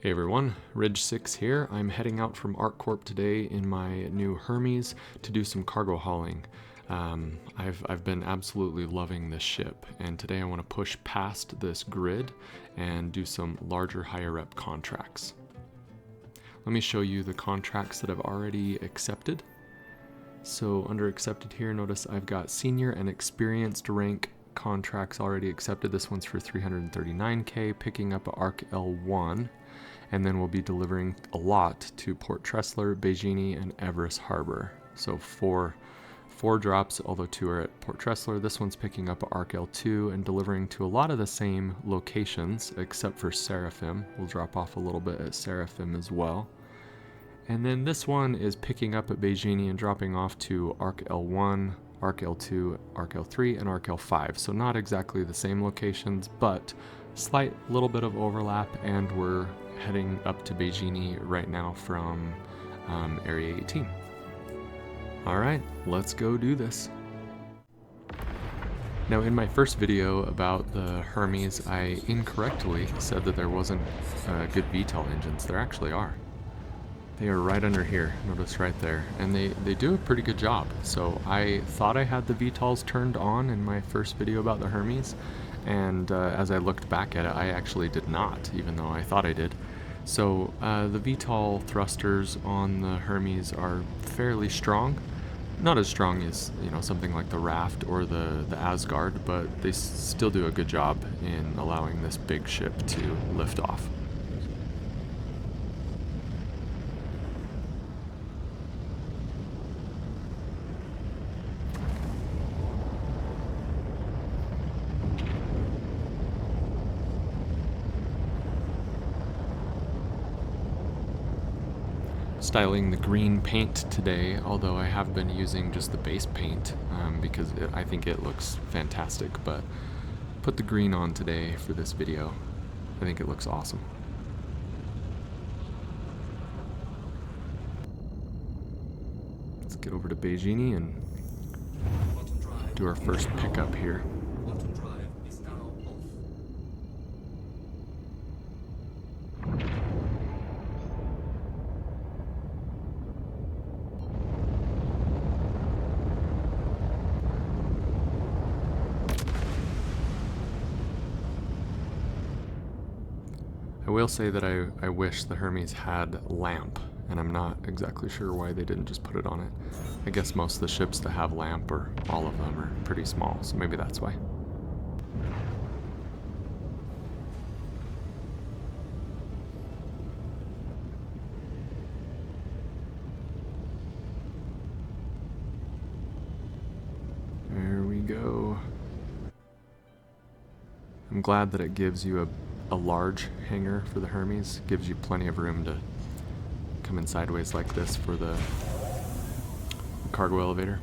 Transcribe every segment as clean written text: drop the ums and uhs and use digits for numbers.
Hey everyone, Ridge6 here. I'm heading out from ArcCorp today in my new Hermes to do some cargo hauling. I've been absolutely loving this ship, and today I want to push past this grid and do some larger higher rep contracts. Let me show you the contracts that I've already accepted. So under accepted here, notice I've got senior and experienced rank contracts already accepted. This one's for 339K, picking up ARC L1. And then we'll be delivering a lot to Port Tressler, Beiji, and Everest Harbor. So four drops, although 2 are at Port Tressler. This one's picking up ARC L2 and delivering to a lot of the same locations, except for Saraphim. We'll drop off a little bit at Saraphim as well. And then this one is picking up at Beiji and dropping off to ARC L1, ARC L2, ARC L3, and ARC L5. So not exactly the same locations, but slight little bit of overlap, and we're heading up to Beiji right now from Area 18. Alright, let's go do this. Now in my first video about the Hermes, I incorrectly said that there wasn't good VTOL engines. There actually are. They are right under here, notice right there, and they do a pretty good job. So I thought I had the VTOLs turned on in my first video about the Hermes, and as I looked back at it, I actually did not, even though I thought I did. So the VTOL thrusters on the Hermes are fairly strong. Not as strong as something like the Raft or the Asgard, but they still do a good job in allowing this big ship to lift off. Styling the green paint today, although I have been using just the base paint because I think it looks fantastic, but put the green on today for this video. I think it looks awesome. Let's get over to Beiji and do our first pickup here. I will say that I wish the Hermes had lamp, and I'm not exactly sure why they didn't just put it on it. I guess most of the ships that have lamp, or all of them, are pretty small, so maybe that's why. There we go. I'm glad that it gives you a large hangar for the Hermes. Gives you plenty of room to come in sideways like this for the cargo elevator,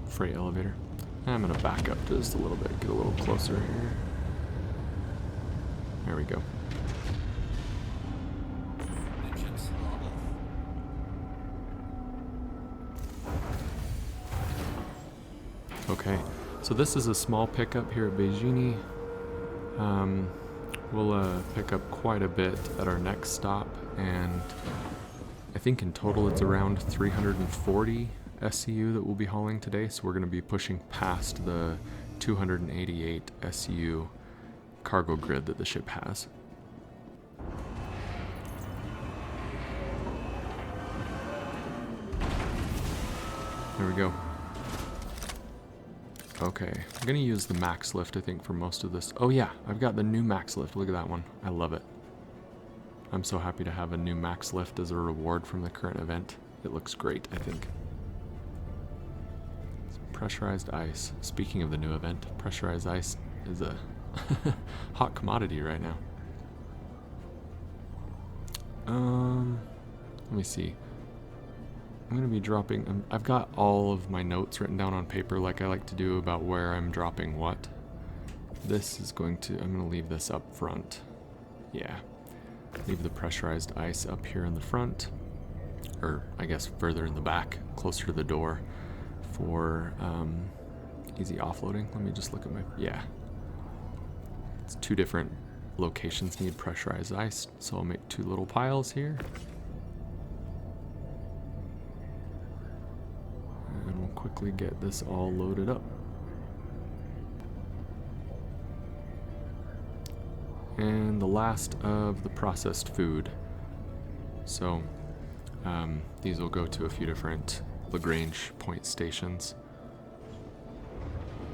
freight elevator. I'm gonna back up just a little bit, get a little closer here. There we go. Okay, so this is a small pickup here at Beiji. We'll pick up quite a bit at our next stop, and I think in total it's around 340 SCU that we'll be hauling today, so we're going to be pushing past the 288 SCU cargo grid that the ship has. There we go. Okay, I'm gonna use the max lift, I think, for most of this. Oh yeah, I've got the new max lift. Look at that one. I love it. I'm so happy to have a new max lift as a reward from the current event. It looks great, I think. Some pressurized ice. Speaking of the new event, pressurized ice is a hot commodity right now. Let me see. I'm going to be dropping, I've got all of my notes written down on paper like I like to do about where I'm dropping what. This is I'm going to leave this up front. Yeah. Leave the pressurized ice up here in the front, or I guess further in the back, closer to the door for easy offloading. Let me just look at my, yeah. It's 2 different locations need pressurized ice, so I'll make 2 little piles here. And we'll quickly get this all loaded up. And the last of the processed food. So these will go to a few different Lagrange point stations.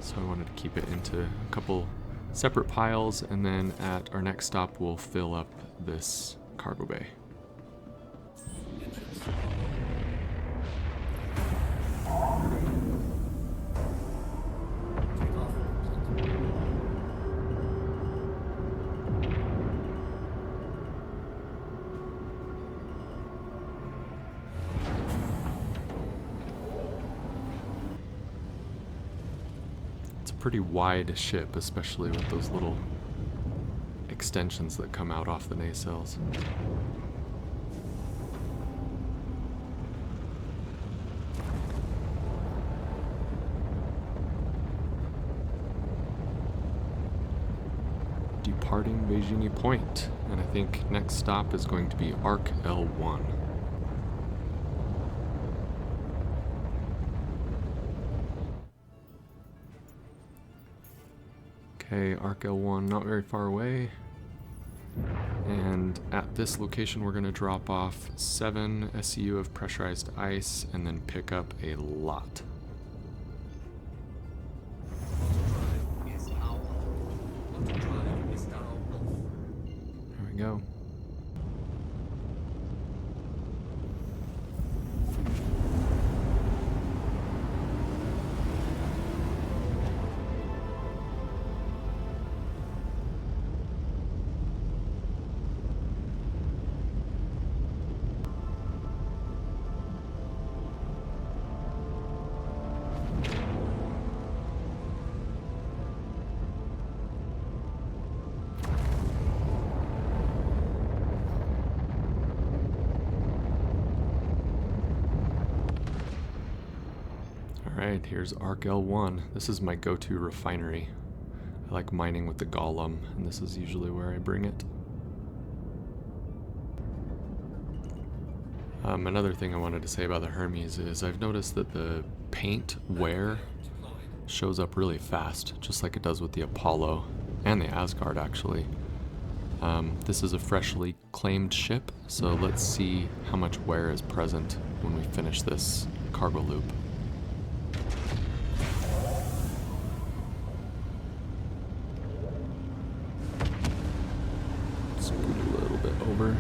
So I wanted to keep it into a couple separate piles, and then at our next stop we'll fill up this cargo bay. Pretty wide ship, especially with those little extensions that come out off the nacelles. Departing Beiji Point, and I think next stop is going to be Arc L1. Okay, Arc L1 not very far away. And at this location we're going to drop off 7 SEU of pressurized ice and then pick up a lot. There we go. Alright, here's Arc L1. This is my go-to refinery. I like mining with the golem, and this is usually where I bring it. Another thing I wanted to say about the Hermes is I've noticed that the paint wear shows up really fast, just like it does with the Apollo and the Asgard actually. This is a freshly claimed ship, so let's see how much wear is present when we finish this cargo loop. Scoot a little bit over.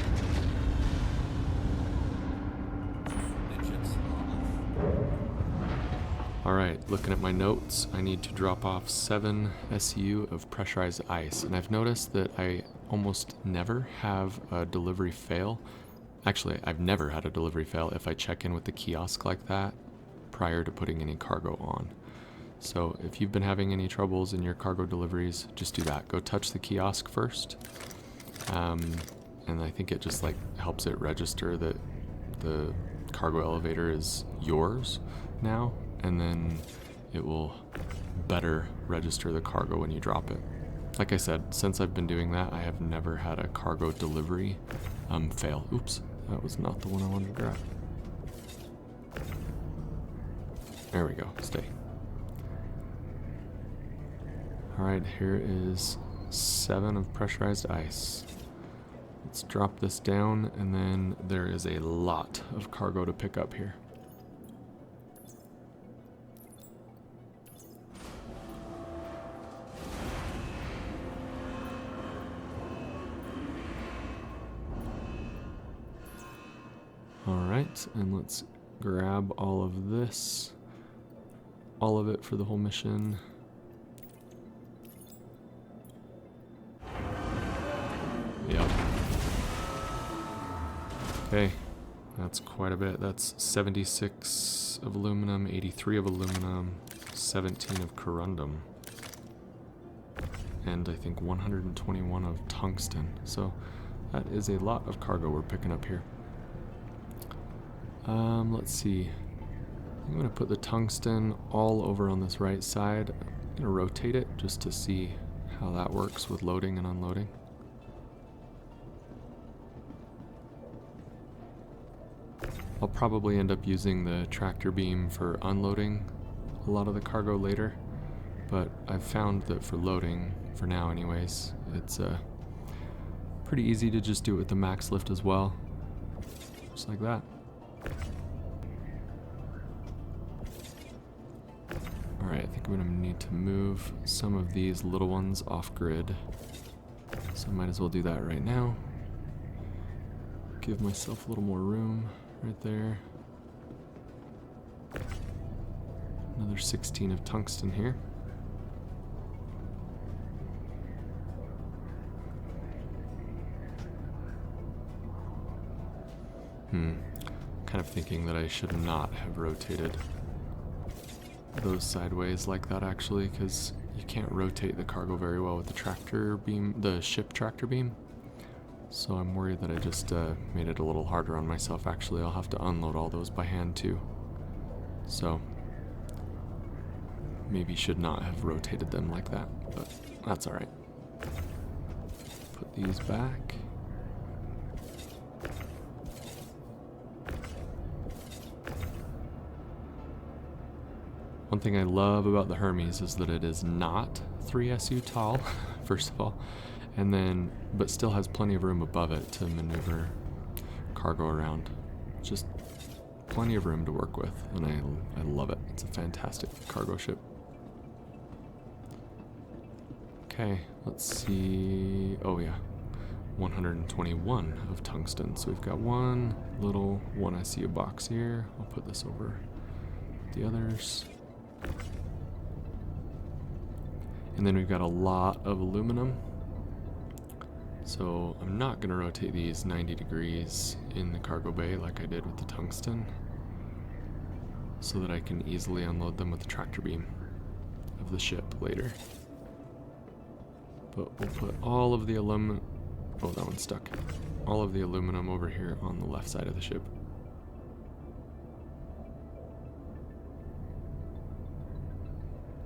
Alright, looking at my notes, I need to drop off 7 SEU of pressurized ice, and I've noticed that I almost never have a delivery fail. Actually, I've never had a delivery fail if I check in with the kiosk like that prior to putting any cargo on. So if you've been having any troubles in your cargo deliveries, just do that. Go touch the kiosk first, and I think it just like helps it register that the cargo elevator is yours now, and then it will better register the cargo when you drop it. Like I said, since I've been doing that, I have never had a cargo delivery fail. Oops, that was not the one I wanted to grab. There we go, stay. Alright, here is 7 of pressurized ice. Let's drop this down, and then there is a lot of cargo to pick up here. Alright, and let's grab all of this. All of it for the whole mission. Yep. Okay, that's quite a bit. That's 76 of aluminum, 83 of aluminum, 17 of corundum, and I think 121 of tungsten. So that is a lot of cargo we're picking up here. Let's see. I'm going to put the tungsten all over on this right side. I'm going to rotate it just to see how that works with loading and unloading. probably end up using the tractor beam for unloading a lot of the cargo later, but I've found that for loading, for now anyways, it's pretty easy to just do it with the max lift as well, just like that. Alright, I think I'm going to need to move some of these little ones off grid, so I might as well do that right now. Give myself a little more room right there. Another 16 of tungsten here. Kind of thinking that I should not have rotated those sideways like that, actually, because you can't rotate the cargo very well with the tractor beam, the ship tractor beam. So I'm worried that I just made it a little harder on myself. Actually, I'll have to unload all those by hand too. So maybe should not have rotated them like that, but that's alright. Put these back. One thing I love about the Hermes is that it is not 3 SU tall, first of all, and then, but still has plenty of room above it to maneuver cargo around. Just plenty of room to work with, and I love it. It's a fantastic cargo ship. Okay, let's see. Oh yeah, 121 of tungsten. So we've got one little 1 SU box here. I'll put this over the others. And then we've got a lot of aluminum. So I'm not going to rotate these 90 degrees in the cargo bay like I did with the tungsten, so that I can easily unload them with the tractor beam of the ship later. But we'll put all of the aluminum, oh, that one's stuck. All of the aluminum over here on the left side of the ship.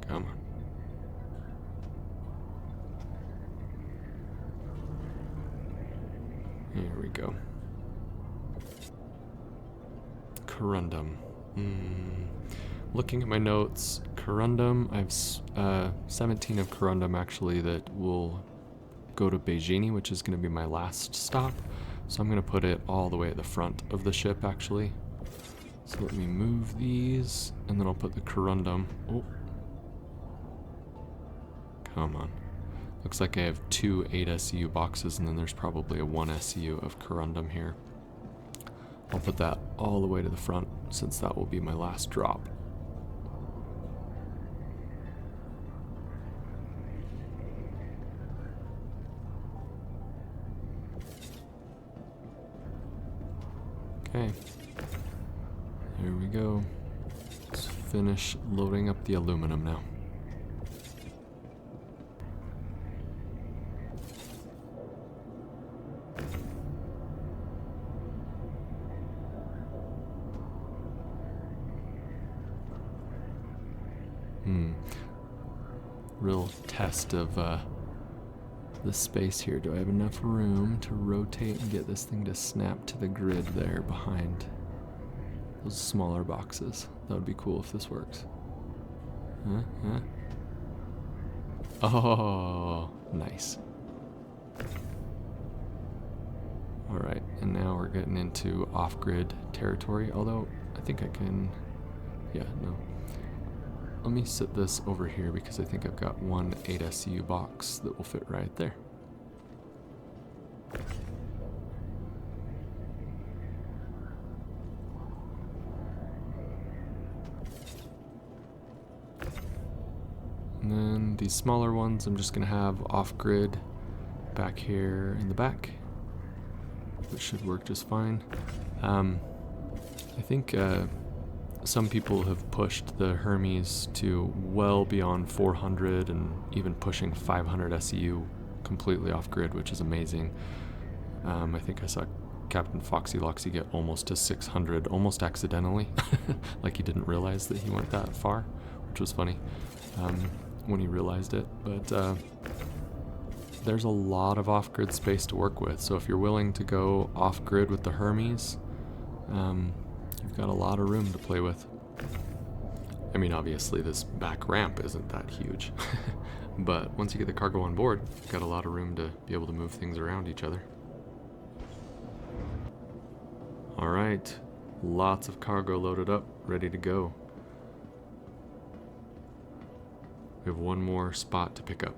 Come on. Here we go. Corundum. Looking at my notes, corundum, I have 17 of corundum actually that will go to Beiji, which is going to be my last stop. So I'm going to put it all the way at the front of the ship actually. So let me move these, and then I'll put the corundum. Oh. Come on. Looks like I have 2 8 SCU boxes, and then there's probably a 1 SCU of corundum here. I'll put that all the way to the front, since that will be my last drop. Okay. There we go. Let's finish loading up the aluminum now. Real test of the space here. Do I have enough room to rotate and get this thing to snap to the grid there behind those smaller boxes? That would be cool if this works. Oh, nice. Alright, and now we're getting into off-grid territory, although I think I can... yeah, no. Let me set this over here because I think I've got 1 8 SCU box that will fit right there. And then these smaller ones I'm just going to have off-grid back here in the back, which should work just fine. I think some people have pushed the Hermes to well beyond 400 and even pushing 500 SCU completely off-grid, which is amazing. I think I saw Captain Foxy Loxy get almost to 600, almost accidentally, like he didn't realize that he went that far, which was funny when he realized it. But there's a lot of off-grid space to work with, so if you're willing to go off-grid with the Hermes, you've got a lot of room to play with. I mean, obviously this back ramp isn't that huge, but once you get the cargo on board, you've got a lot of room to be able to move things around each other. All right, lots of cargo loaded up, ready to go. We have one more spot to pick up.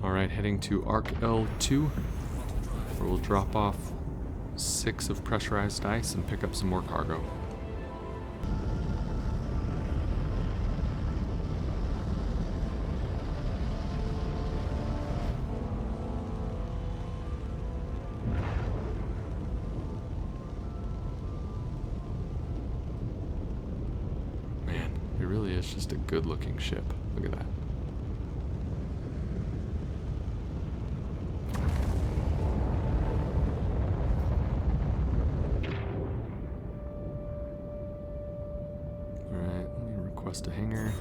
Alright, heading to Arc L2, where we'll drop off 6 of pressurized ice and pick up some more cargo. Man, it really is just a good looking ship. Look at that. A hangar.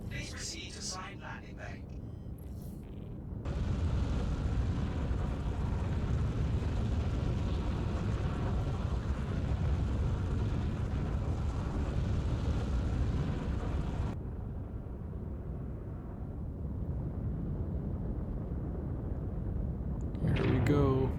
Please proceed to side landing bay. Here we go.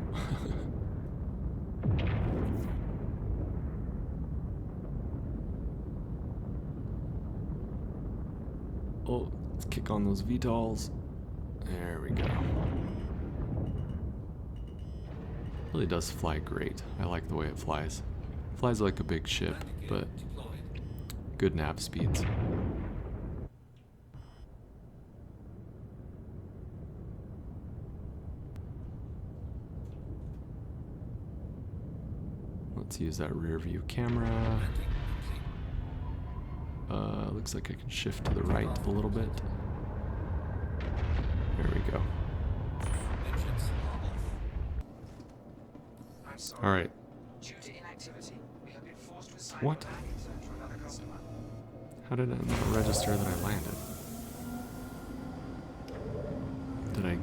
Oh, let's kick on those VTOLs. There we go. Really does fly great. I like the way it flies. Flies like a big ship, but good nav speeds. Let's use that rear view camera. Looks like I can shift to the right a little bit. There we go. All right. Due to inactivity, we have been forced to assign What? to another customer. How did it not register that I landed? Did I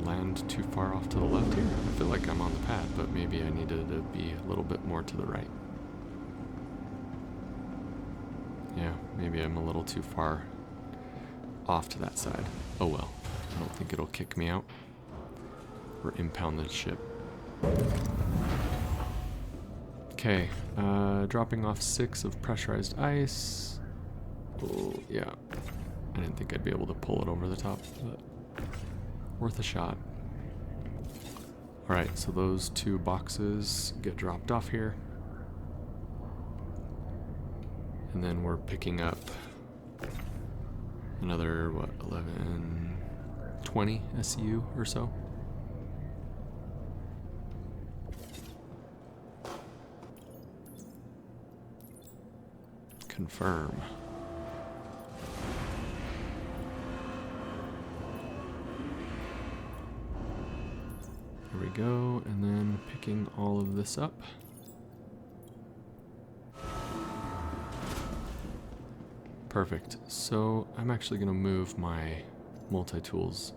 land too far off to the left here? I feel like I'm on the pad, but maybe I needed to be a little bit more to the right. Yeah, maybe I'm a little too far off to that side. Oh well, I don't think it'll kick me out or impound the ship. Okay, dropping off 6 of pressurized ice. Oh, yeah. I didn't think I'd be able to pull it over the top, but worth a shot. Alright, so those 2 boxes get dropped off here. And then we're picking up another, what, 11, 20 SEU or so. Confirm. There we go, and then picking all of this up. Perfect. So I'm actually going to move my multi-tools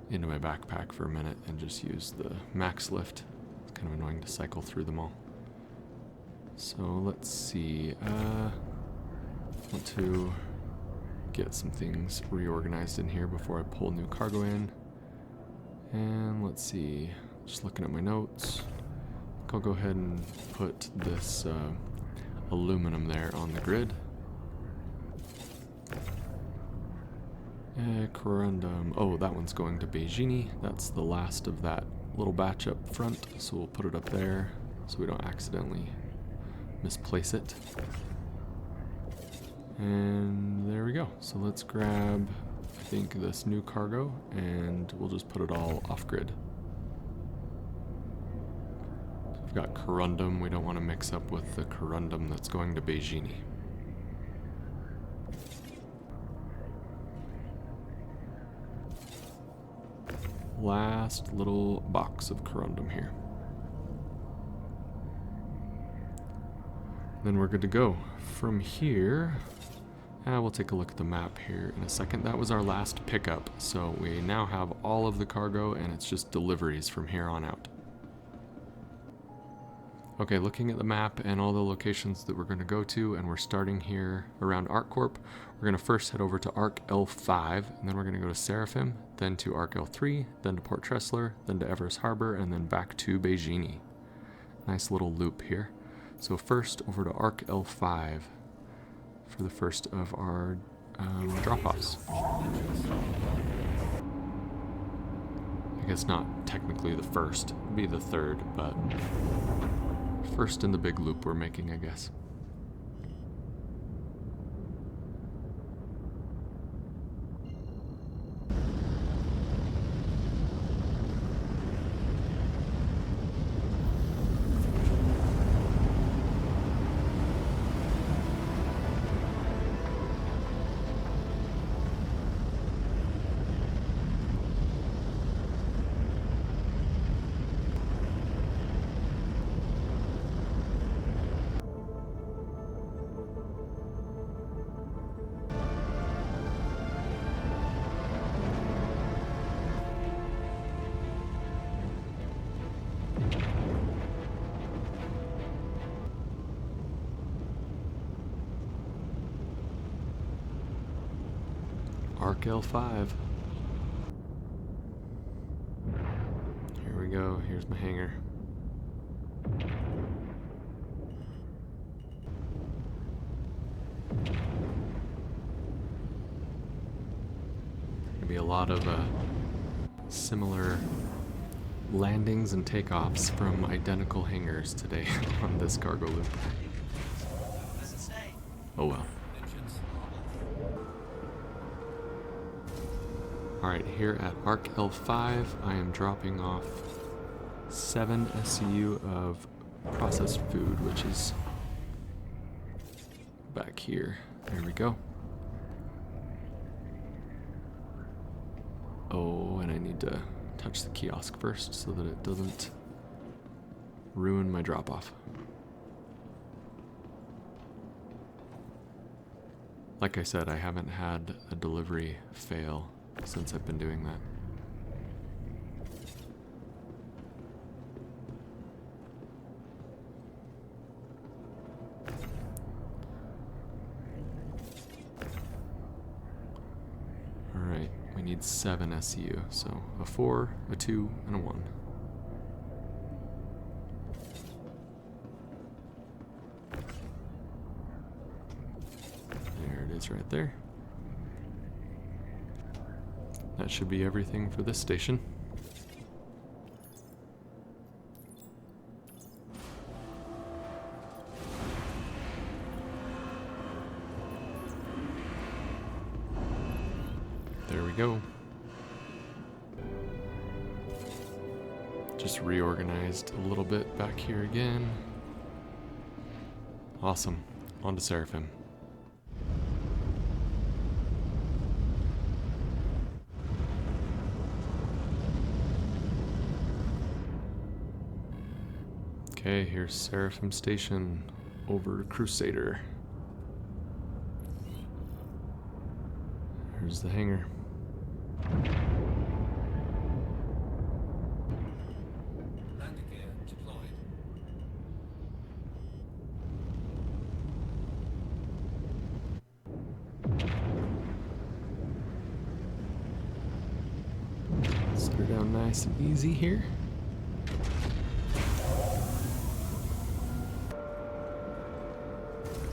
into my backpack for a minute and just use the max lift. It's kind of annoying to cycle through them all. So let's see. Want to get some things reorganized in here before I pull new cargo in. And let's see. Just looking at my notes. I'll go ahead and put this aluminum there on the grid. Corundum. Oh, that one's going to Beiji. That's the last of that little batch up front, so we'll put it up there so we don't accidentally misplace it. And there we go. So let's grab, I think, this new cargo, and we'll just put it all off grid. We've got corundum. We don't want to mix up with the corundum that's going to Beiji. Last little box of corundum here. Then we're good to go. From here, we'll take a look at the map here in a second. That was our last pickup, so we now have all of the cargo and it's just deliveries from here on out. Okay, looking at the map and all the locations that we're going to go to, and we're starting here around ArcCorp. We're going to first head over to Arc L5, and then we're going to go to Saraphim, then to Arc L3, then to Port Tressler, then to Everest Harbor, and then back to Beiji. Nice little loop here. So first over to Arc L5 for the first of our drop-offs. I guess not technically the first, it'd be the third, but first in the big loop we're making, I guess. Arc L5. Here we go, here's my hangar. Gonna be a lot of similar landings and takeoffs from identical hangars today on this cargo loop. Oh well. Alright, here at Arc L5, I am dropping off 7 SCU of processed food, which is back here. There we go. Oh, and I need to touch the kiosk first so that it doesn't ruin my drop-off. Like I said, I haven't had a delivery fail since I've been doing that. Alright, we need 7 SCU, so a 4, a 2, and a 1. There it is right there. That should be everything for this station. There we go. Just reorganized a little bit back here again. Awesome. On to Saraphim. Okay, here's Saraphim Station over Crusader. Here's the hangar. Landing gear deployed. Set her down nice and easy here.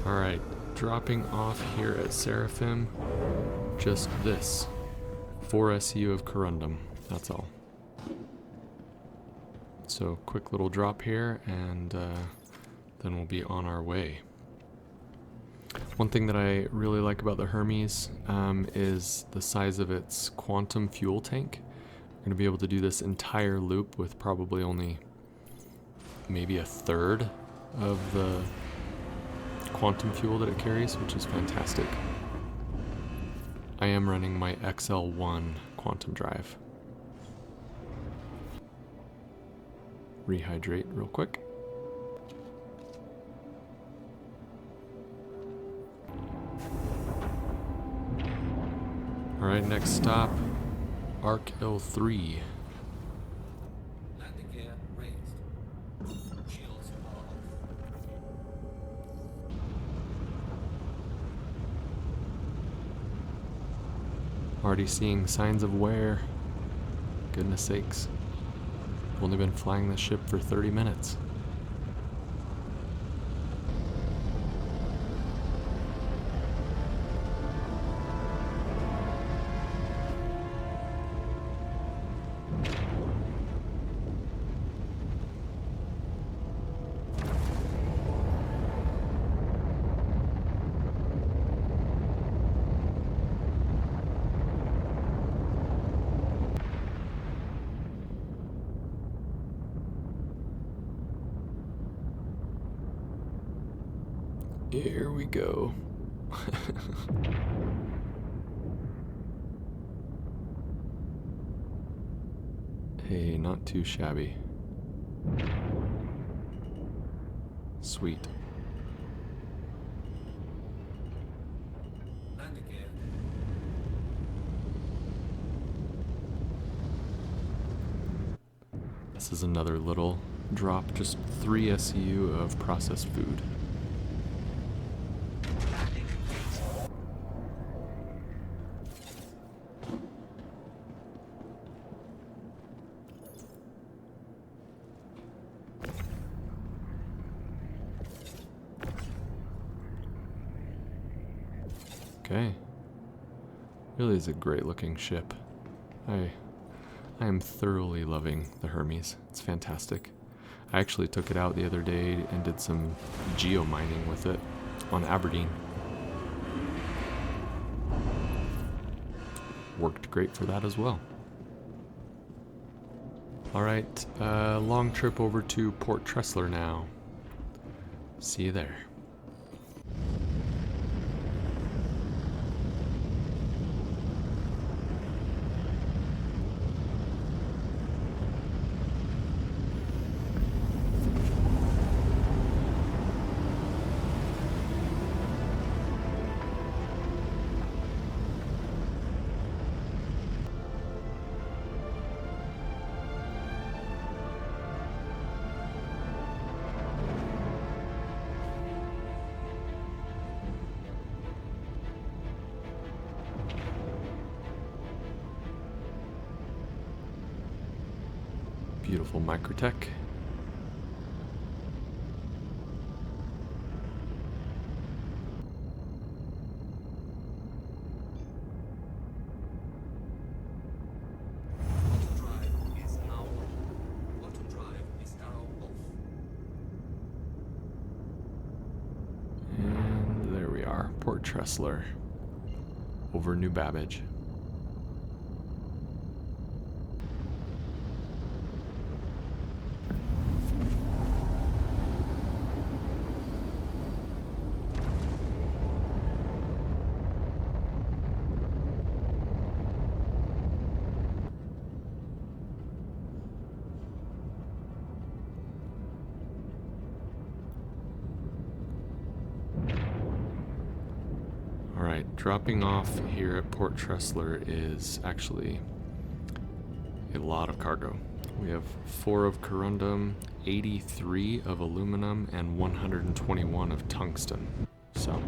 Alright, dropping off here at Saraphim, just this. 4 SCU of corundum, that's all. So quick little drop here, and then we'll be on our way. One thing that I really like about the Hermes is the size of its quantum fuel tank. We're going to be able to do this entire loop with probably only maybe a third of the quantum fuel that it carries, which is fantastic. I am running my XL1 quantum drive. Rehydrate real quick. Alright, next stop, Arc L3. Landing gear raised. Shields are off. Already seeing signs of wear. Goodness sakes. I've only been flying this ship for 30 minutes. Here we go. Hey, not too shabby. Sweet. Landing gear. This is another little drop, just 3 SEU of processed food. Landing complete. Okay. Really is a great looking ship. I am thoroughly loving the Hermes. It's fantastic. I actually took it out the other day and did some geo mining with it on Aberdeen. Worked great for that as well. Alright, long trip over to Port Tressler now. See you there. Beautiful microtech. Auto drive is now on. Auto drive is now off. And there we are, Port Tressler, over New Babbage. Alright, dropping off here at Port Tressler is actually a lot of cargo. We have 4 of corundum, 83 of aluminum, and 121 of tungsten. So,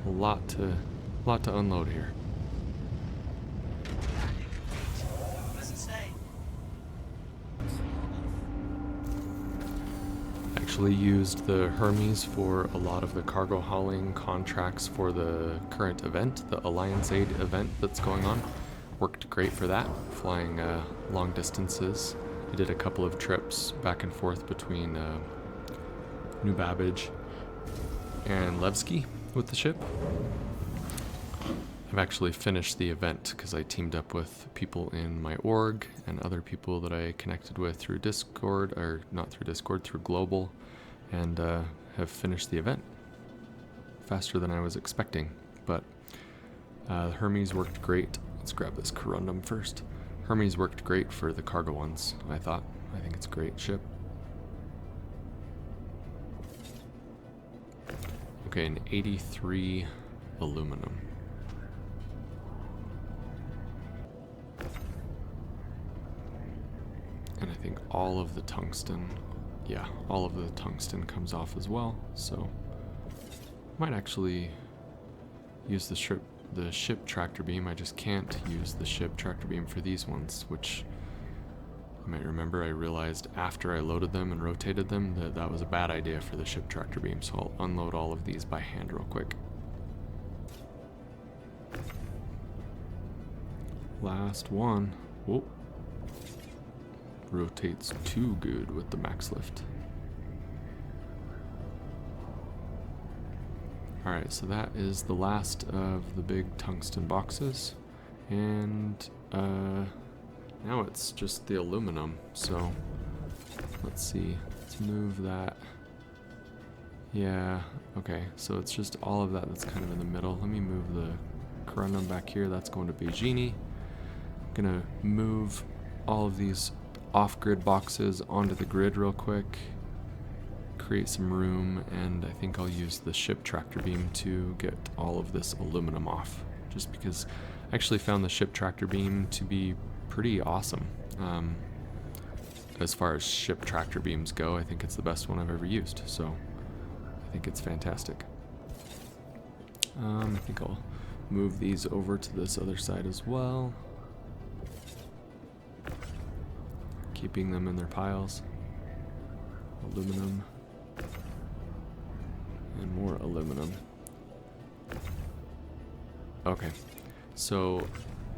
a lot to unload here. Landing complete. Pleasant stay. Actually used the Hermes for a lot of the cargo hauling contracts for the current event, the Alliance Aid event that's going on. Worked great for that, flying long distances. I did a couple of trips back and forth between New Babbage and Levski with the ship. I've actually finished the event because I teamed up with people in my org and other people that I connected with through Discord, or not through Discord, through Global, and have finished the event faster than I was expecting. But Hermes worked great. Let's grab this corundum first. Hermes worked great for the cargo ones, I thought. I think it's a great ship. Okay, an 83 aluminum. And I think all of the tungsten, yeah, all of the tungsten comes off as well, so I might actually use the ship tractor beam. I just can't use the ship tractor beam for these ones, which you might remember I realized after I loaded them and rotated them that that was a bad idea for the ship tractor beam, so I'll unload all of these by hand real quick. Last one. Whoa. Rotates too good with the max lift. Alright, so that is the last of the big tungsten boxes, and now it's just the aluminum. So let's see, let's move that. Yeah, okay, so it's just all of that that's kind of in the middle. Let me move the corundum back here. That's going to Beiji. I'm gonna move all of these off-grid boxes onto the grid real quick, create some room, and I think I'll use the ship tractor beam to get all of this aluminum off, just because I actually found the ship tractor beam to be pretty awesome. As far as ship tractor beams go, I think it's the best one I've ever used, so I think it's fantastic. I think I'll move these over to this other side as well, keeping them in their piles. Aluminum. And more aluminum. Okay, so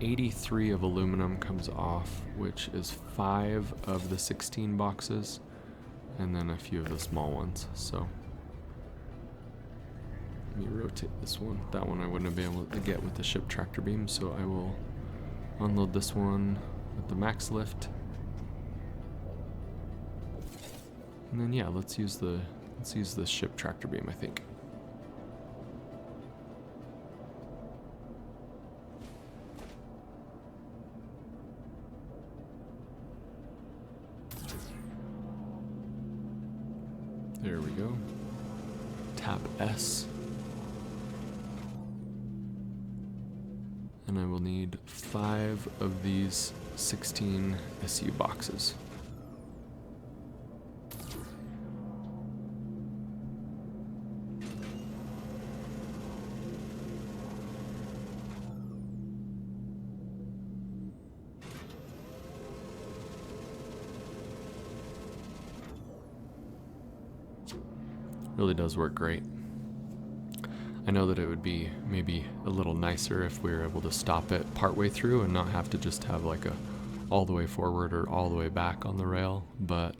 83 of aluminum comes off, which is 5 of the 16 boxes, and then a few of the small ones. So let me rotate this one. That one I wouldn't have been able to get with the ship tractor beam, so I will unload this one with the max lift. And then yeah, let's use the ship tractor beam, I think. There we go. Tap S. And I will need 5 of these 16 SU boxes. Really does work great. I know that it would be maybe a little nicer if we were able to stop it partway through and not have to just have like a all the way forward or all the way back on the rail, but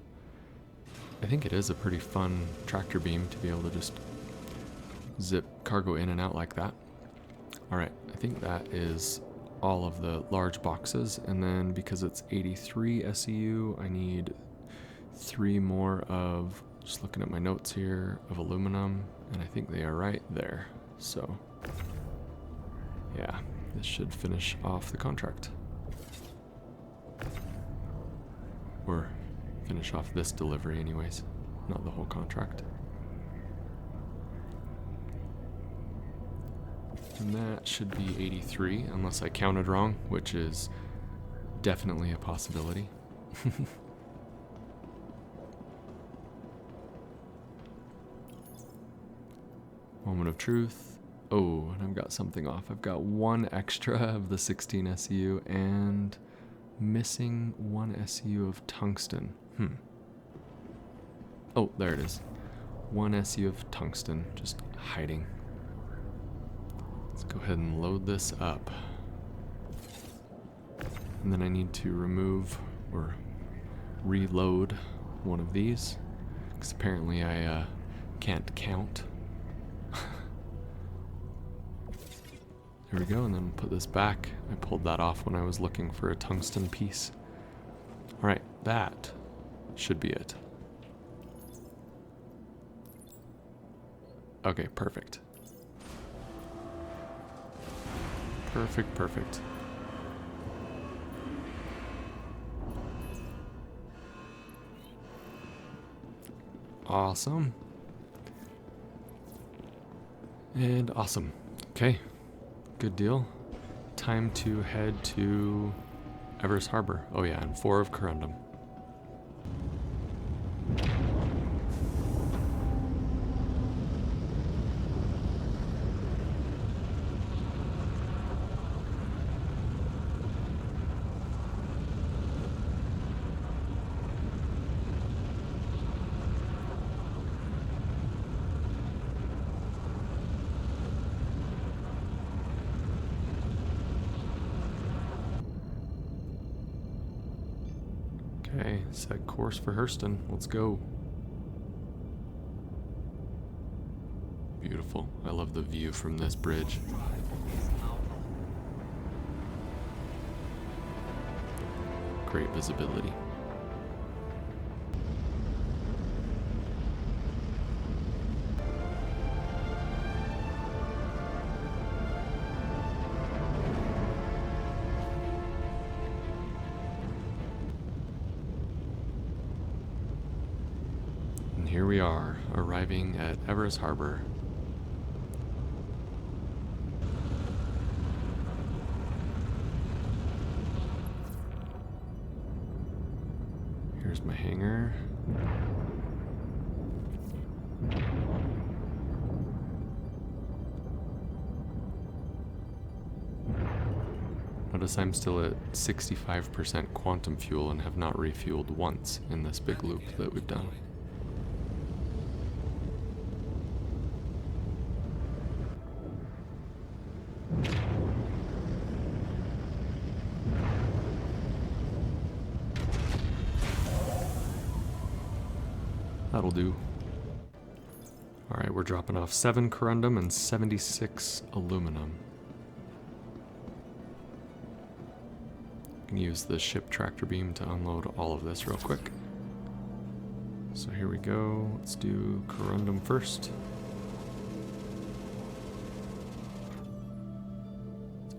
I think it is a pretty fun tractor beam to be able to just zip cargo in and out like that. Alright, I think that is all of the large boxes, and then because it's 83 SEU, I need 3 more of, just looking at my notes here, of aluminum, and I think they are right there. So yeah, this should finish off the contract. Or finish off this delivery anyways, not the whole contract. And that should be 83, unless I counted wrong, which is definitely a possibility. Moment of truth. Oh, and I've got something off. I've got 1 extra of the 16 SEU and missing 1 SEU of tungsten. Oh, there it is. 1 SEU of tungsten, just hiding. Let's go ahead and load this up. And then I need to remove or reload one of these, because apparently I can't count. There we go, and then put this back. I pulled that off when I was looking for a tungsten piece. Alright, that should be it. Okay, perfect. Perfect. Awesome. And awesome. Okay, good deal. Time to head to Everest Harbor. Oh yeah, and 4 of corundum. Okay, set course for Hurston. Let's go. Beautiful. I love the view from this bridge. Great visibility. And here we are, arriving at Everest Harbor. Here's my hangar. Notice I'm still at 65% quantum fuel and have not refueled once in this big loop that we've done. That'll do. Alright, we're dropping off 7 corundum and 76 aluminum. I can use the ship tractor beam to unload all of this real quick. So here we go. Let's do corundum first.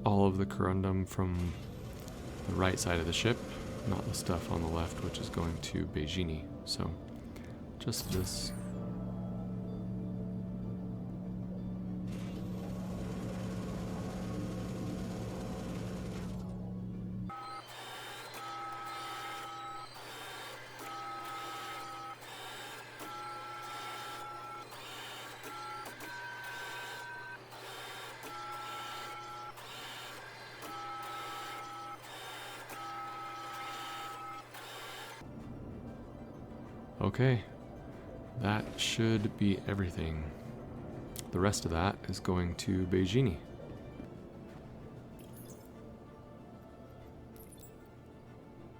All of the corundum from the right side of the ship, not the stuff on the left, which is going to Beiji. So just this. Okay, that should be everything. The rest of that is going to Beiji.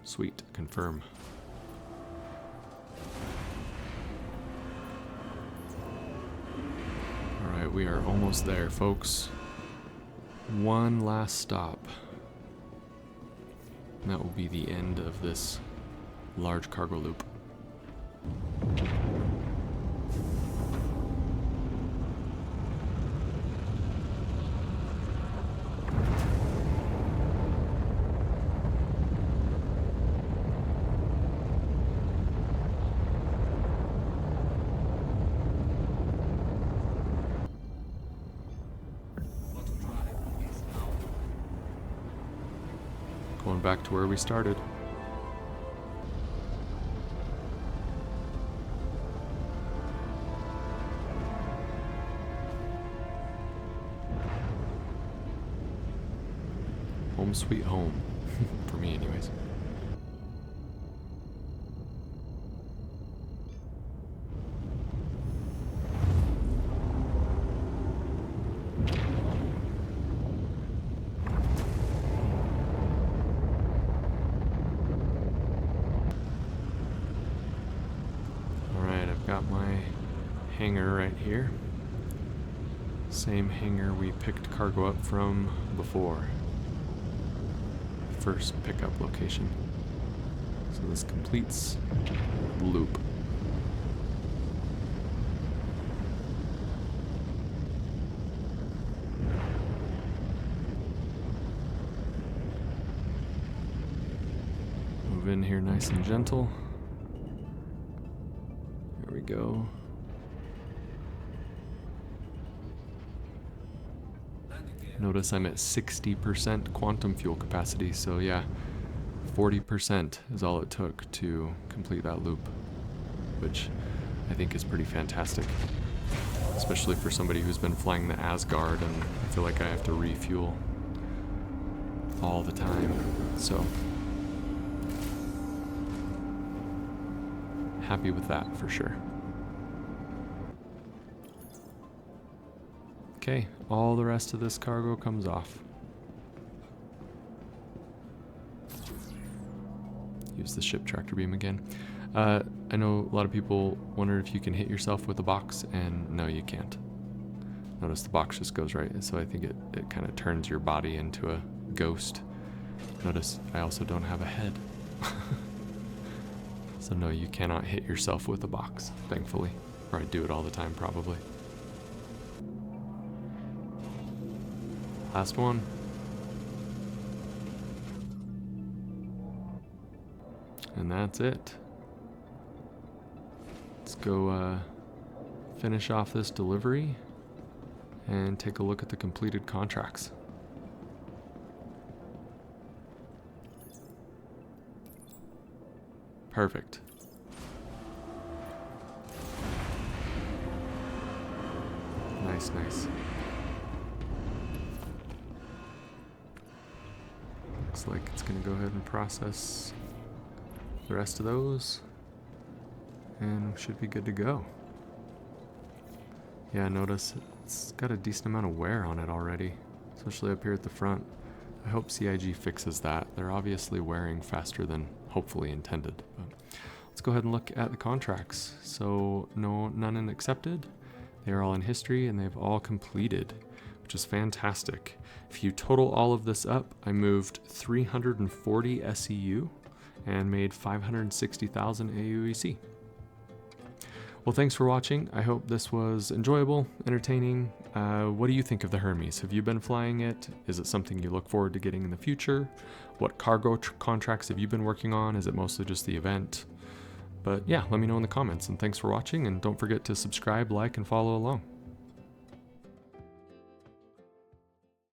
Sweet, confirm. Alright, we are almost there, folks. One last stop. And that will be the end of this large cargo loop. Going back to where we started. Home sweet home. For me anyways. Alright, I've got my hangar right here. Same hangar we picked cargo up from before. First pickup location. So this completes the loop. Move in here nice and gentle. There we go. Notice I'm at 60% quantum fuel capacity, so yeah, 40% is all it took to complete that loop, which I think is pretty fantastic, especially for somebody who's been flying the Asgard and I feel like I have to refuel all the time, so happy with that for sure. Okay, all the rest of this cargo comes off. Use the ship tractor beam again. I know a lot of people wonder if you can hit yourself with a box, and no, you can't. Notice the box just goes right, so I think it kind of turns your body into a ghost. Notice I also don't have a head. So no, you cannot hit yourself with a box, thankfully. Or I do it all the time, probably. Last one. And that's it. Let's go finish off this delivery and take a look at the completed contracts. Perfect. Nice, nice. Looks like it's going to go ahead and process the rest of those, and we should be good to go. Yeah, notice it's got a decent amount of wear on it already, especially up here at the front. I hope CIG fixes that. They're obviously wearing faster than hopefully intended. But let's go ahead and look at the contracts. So none accepted. They are all in history and they've all completed, which is fantastic. If you total all of this up, I moved 340 SEU and made 560,000 AUEC. Well, thanks for watching. I hope this was enjoyable, entertaining. What do you think of the Hermes? Have you been flying it? Is it something you look forward to getting in the future? What cargo contracts have you been working on? Is it mostly just the event? But yeah, let me know in the comments, and thanks for watching, and don't forget to subscribe, like, and follow along.